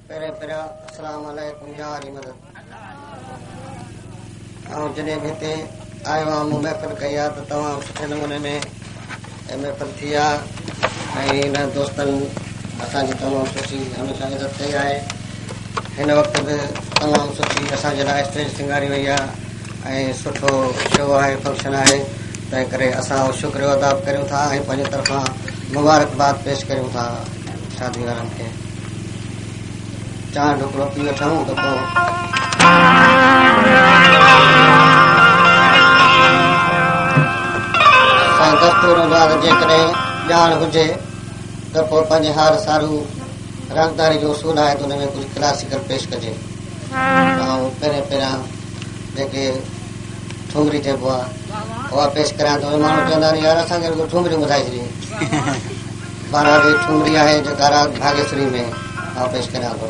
पहिरियों अस्सलाम वालेकुम यार मदद ऐं जॾहिं बि हिते आयो आहियां मूं महफ़िल कई आहे त तमामु सुठे नमूने में महफ़िल थी आहे ऐं हिन दोस्तनि असांजी तमामु सुठी हमेशह इज़त कई आहे। हिन वक़्तु बि तमामु सुठी असांजे लाइ स्टेज सिंगारी वई आहे ऐं सुठो शो आहे, फंक्शन आहे। तंहिं करे असां शुक्र अदा करियूं था ऐं पंहिंजे तरफ़ां मुबारकबाद पेश करियूं था शादी वारनि खे। चांहि ढुकड़ो पी वठूं त पोइ दस्तूर बाद जेकॾहिं ॼाण हुजे त पोइ पंहिंजे हार सारू रागदारी जो उसूल आहे त हुन में कुझु क्लासिकल पेश कजे। ऐं पहिरियां जेके ठुमरी चइबो आहे उहा पेश करियां त माण्हू चवंदा आहिनि यार असांखे रुॻो ठुमरी ॿुधाए छॾी। बाराड़ी ठुमरी आहे जेका राग भागेश्वरी में मां पेश करियां थो।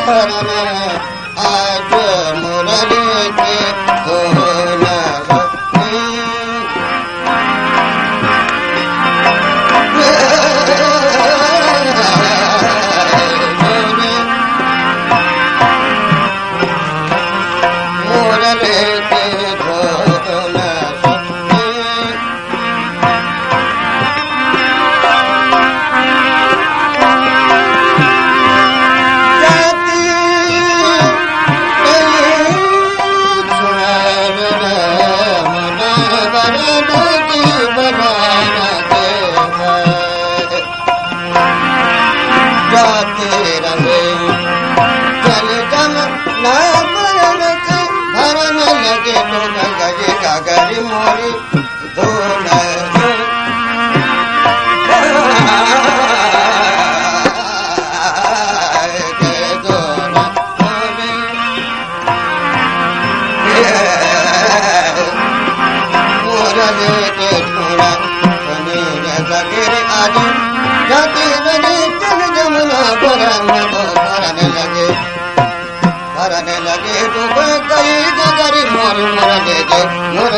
आज मुरली के धुन मोरी धुन भरने लगे डूब गई गगरी मोर मुरली के धुन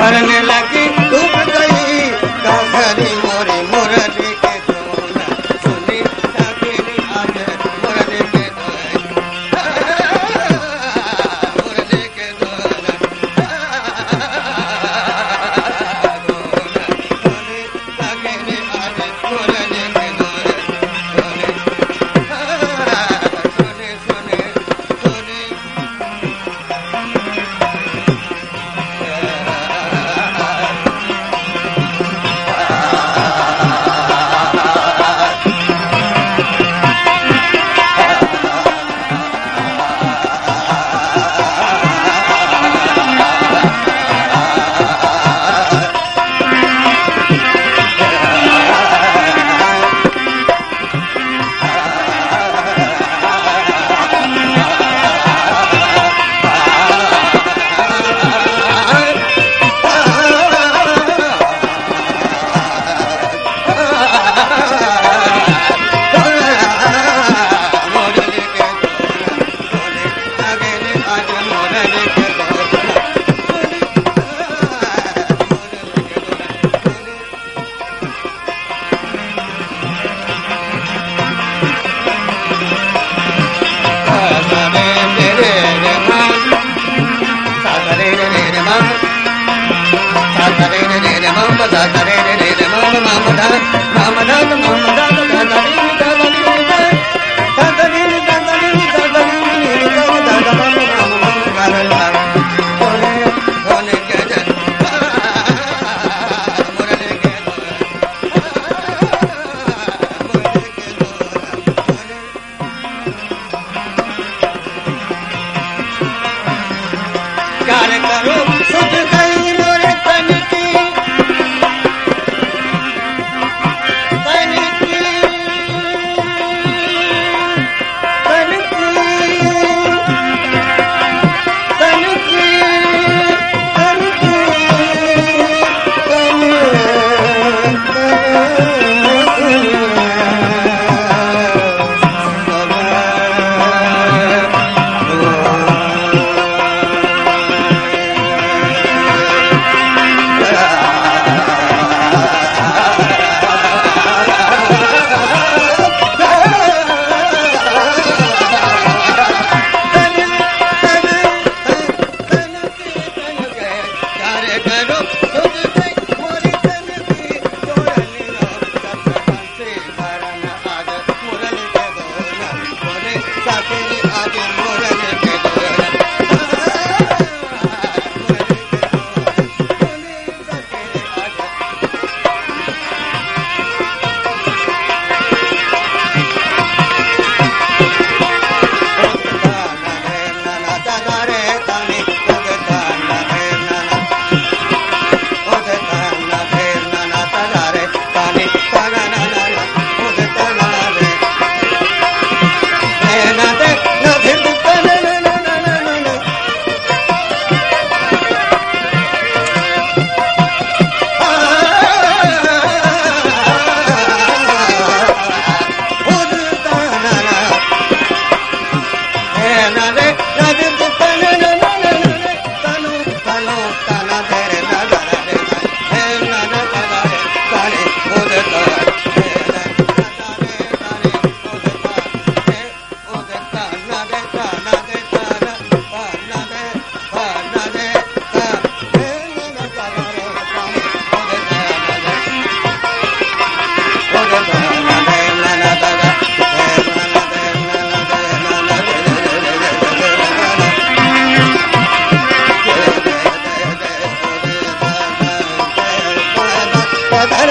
भरने लगी डूब गई गाघरी मोरी मुरली के धुन सुनी सकेली आज मुरली के धुन मुरली के धुन सुनी सकेली आज मुरली के धुन सुनी सुनी सुनी धर